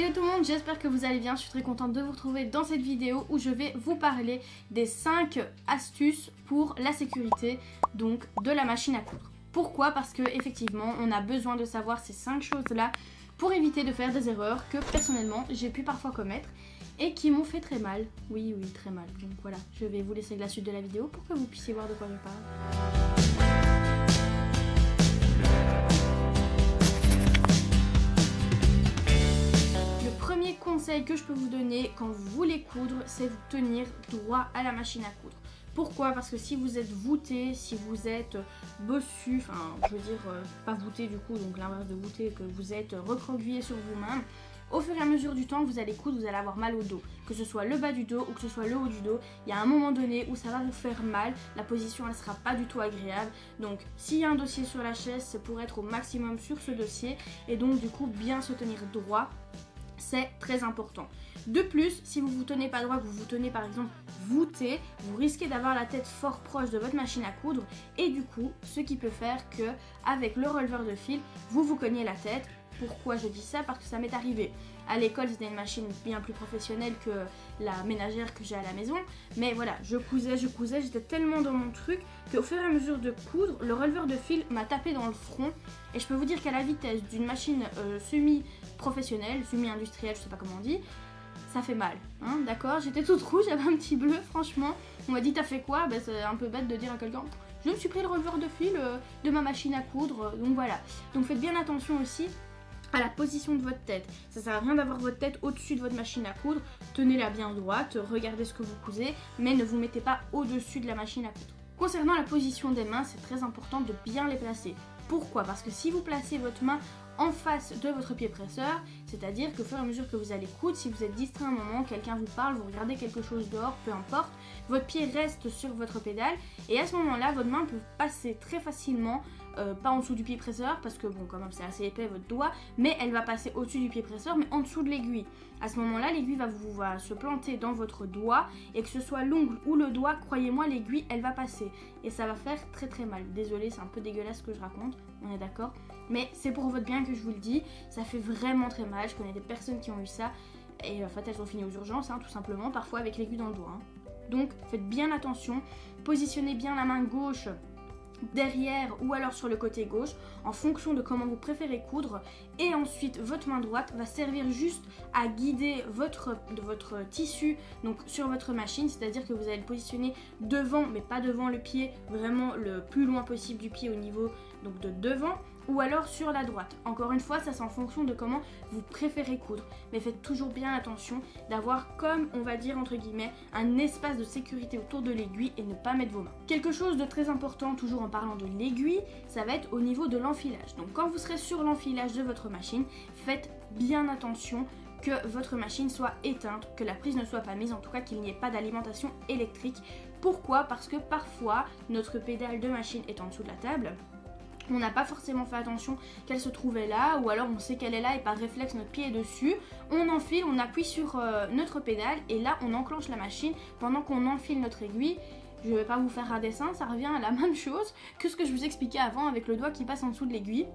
Hello tout le monde, j'espère que vous allez bien, je suis très contente de vous retrouver dans cette vidéo où je vais vous parler des 5 astuces pour la sécurité donc de la machine à coudre. Pourquoi? Parce que effectivement on a besoin de savoir ces 5 choses là pour éviter de faire des erreurs que personnellement j'ai pu parfois commettre et qui m'ont fait très mal. Oui, très mal. Donc voilà, je vais vous laisser la suite de la vidéo pour que vous puissiez voir de quoi je parle. Premier conseil que je peux vous donner quand vous voulez coudre, c'est vous tenir droit à la machine à coudre. Pourquoi? Parce que si vous êtes voûté, si vous êtes bossu, enfin je veux dire pas voûté du coup, donc l'inverse de voûté, que vous êtes recroquevillé sur vous-même, au fur et à mesure du temps que vous allez coudre, vous allez avoir mal au dos. Que ce soit le bas du dos ou que ce soit le haut du dos, il y a un moment donné où ça va vous faire mal, la position elle sera pas du tout agréable. Donc s'il y a un dossier sur la chaise, c'est pour être au maximum sur ce dossier et donc du coup bien se tenir droit. C'est très important. De plus, si vous ne vous tenez pas droit, que vous vous tenez par exemple voûté, vous risquez d'avoir la tête fort proche de votre machine à coudre et du coup, ce qui peut faire que avec le releveur de fil, vous vous cognez la tête. Pourquoi je dis ça? Parce que ça m'est arrivé. À l'école, c'était une machine bien plus professionnelle que la ménagère que j'ai à la maison. Mais voilà, je cousais, j'étais tellement dans mon truc qu'au fur et à mesure de coudre, le releveur de fil m'a tapé dans le front. Et je peux vous dire qu'à la vitesse d'une machine semi-professionnelle, semi-industrielle, je sais pas comment on dit, ça fait mal, hein, d'accord? J'étais toute rouge, j'avais un petit bleu, franchement. On m'a dit t'as fait quoi? Ben, c'est un peu bête de dire à quelqu'un je me suis pris le releveur de fil de ma machine à coudre, donc voilà. Donc faites bien attention aussi à la position de votre tête. Ça sert à rien d'avoir votre tête au-dessus de votre machine à coudre, tenez-la bien droite, regardez ce que vous cousez, mais ne vous mettez pas au-dessus de la machine à coudre. Concernant la position des mains, c'est très important de bien les placer. Pourquoi? Parce que si vous placez votre main en face de votre pied presseur, c'est-à-dire que au fur et à mesure que vous allez coudre, si vous êtes distrait un moment, quelqu'un vous parle, vous regardez quelque chose dehors, peu importe, votre pied reste sur votre pédale et à ce moment-là, votre main peut passer très facilement, pas en dessous du pied presseur parce que bon, quand même c'est assez épais votre doigt, mais elle va passer au-dessus du pied presseur mais en dessous de l'aiguille. À ce moment-là, l'aiguille va se planter dans votre doigt et que ce soit l'ongle ou le doigt, croyez-moi, l'aiguille elle va passer et ça va faire très très mal. Désolée, c'est un peu dégueulasse ce que je raconte, on est d'accord, mais c'est pour votre bien que je vous le dis, ça fait vraiment très mal. Je connais des personnes qui ont eu ça et en fait elles ont fini aux urgences, hein, tout simplement, parfois avec l'aiguille dans le doigt. Hein. Donc faites bien attention, positionnez bien la main gauche derrière ou alors sur le côté gauche en fonction de comment vous préférez coudre et ensuite votre main droite va servir juste à guider votre tissu donc sur votre machine, c'est-à-dire que vous allez le positionner devant mais pas devant le pied, vraiment le plus loin possible du pied au niveau donc de devant ou alors sur la droite. Encore une fois, ça c'est en fonction de comment vous préférez coudre. Mais faites toujours bien attention d'avoir comme, on va dire entre guillemets, un espace de sécurité autour de l'aiguille et ne pas mettre vos mains. Quelque chose de très important, toujours en parlant de l'aiguille, ça va être au niveau de l'enfilage. Donc quand vous serez sur l'enfilage de votre machine, faites bien attention que votre machine soit éteinte, que la prise ne soit pas mise, en tout cas qu'il n'y ait pas d'alimentation électrique. Pourquoi? Parce que parfois, notre pédale de machine est en dessous de la table. On n'a pas forcément fait attention qu'elle se trouvait là, ou alors on sait qu'elle est là et par réflexe notre pied est dessus. On enfile, on appuie sur notre pédale et là on enclenche la machine pendant qu'on enfile notre aiguille. Je ne vais pas vous faire un dessin, ça revient à la même chose que ce que je vous expliquais avant avec le doigt qui passe en dessous de l'aiguille.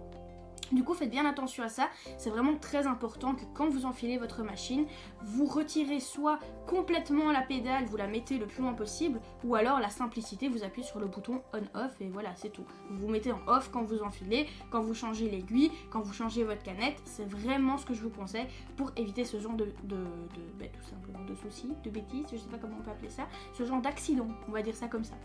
Du coup, faites bien attention à ça, c'est vraiment très important que quand vous enfilez votre machine, vous retirez soit complètement la pédale, vous la mettez le plus loin possible, ou alors la simplicité, vous appuyez sur le bouton on-off et voilà, c'est tout. Vous vous mettez en off quand vous enfilez, quand vous changez l'aiguille, quand vous changez votre canette, c'est vraiment ce que je vous conseille pour éviter ce genre tout simplement de soucis, de bêtises, je sais pas comment on peut appeler ça, ce genre d'accident, on va dire ça comme ça.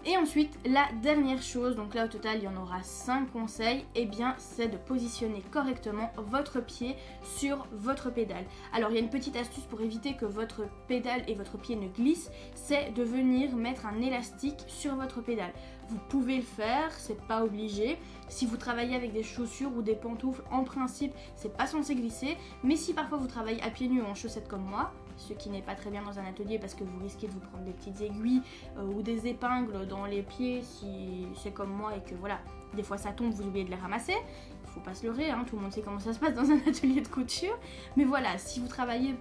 Et ensuite, la dernière chose, donc là au total il y en aura 5 conseils, et bien c'est de positionner correctement votre pied sur votre pédale. Alors il y a une petite astuce pour éviter que votre pédale et votre pied ne glissent, c'est de venir mettre un élastique sur votre pédale. Vous pouvez le faire, c'est pas obligé. Si vous travaillez avec des chaussures ou des pantoufles, en principe c'est pas censé glisser, mais si parfois vous travaillez à pieds nus ou en chaussettes comme moi, ce qui n'est pas très bien dans un atelier parce que vous risquez de vous prendre des petites aiguilles ou des épingles dans les pieds si c'est comme moi et que voilà, des fois ça tombe, vous oubliez de les ramasser. Faut pas se leurrer, hein, tout le monde sait comment ça se passe dans un atelier de couture. Mais voilà, si vous travaillez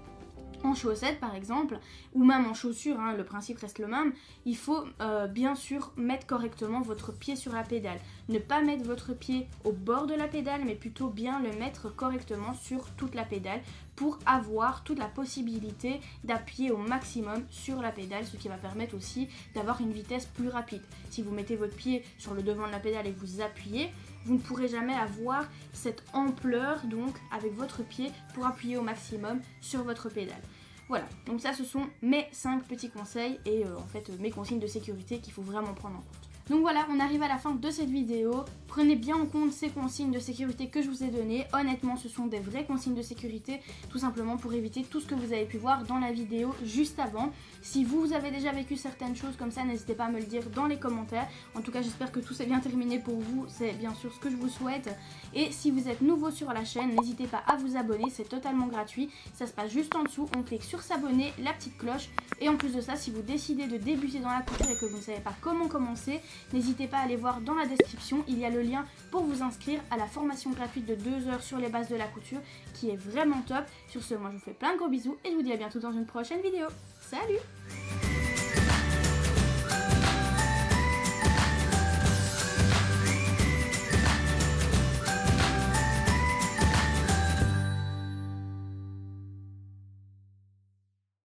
En chaussettes par exemple, ou même en chaussures, hein, le principe reste le même, il faut bien sûr mettre correctement votre pied sur la pédale. Ne pas mettre votre pied au bord de la pédale, mais plutôt bien le mettre correctement sur toute la pédale pour avoir toute la possibilité d'appuyer au maximum sur la pédale, ce qui va permettre aussi d'avoir une vitesse plus rapide. Si vous mettez votre pied sur le devant de la pédale et que vous appuyez, vous ne pourrez jamais avoir cette ampleur donc avec votre pied pour appuyer au maximum sur votre pédale. Voilà, donc ça ce sont mes 5 petits conseils et en fait mes consignes de sécurité qu'il faut vraiment prendre en compte. Donc voilà, on arrive à la fin de cette vidéo. Prenez bien en compte ces consignes de sécurité que je vous ai données. Honnêtement, ce sont des vraies consignes de sécurité, tout simplement pour éviter tout ce que vous avez pu voir dans la vidéo juste avant. Si vous avez déjà vécu certaines choses comme ça, n'hésitez pas à me le dire dans les commentaires. En tout cas, j'espère que tout s'est bien terminé pour vous. C'est bien sûr ce que je vous souhaite. Et si vous êtes nouveau sur la chaîne, n'hésitez pas à vous abonner, c'est totalement gratuit. Ça se passe juste en dessous, on clique sur s'abonner, la petite cloche. Et en plus de ça, si vous décidez de débuter dans la couture et que vous ne savez pas comment commencer, n'hésitez pas à aller voir dans la description, il y a le lien pour vous inscrire à la formation gratuite de 2 heures sur les bases de la couture qui est vraiment top. Sur ce, moi je vous fais plein de gros bisous et je vous dis à bientôt dans une prochaine vidéo. Salut!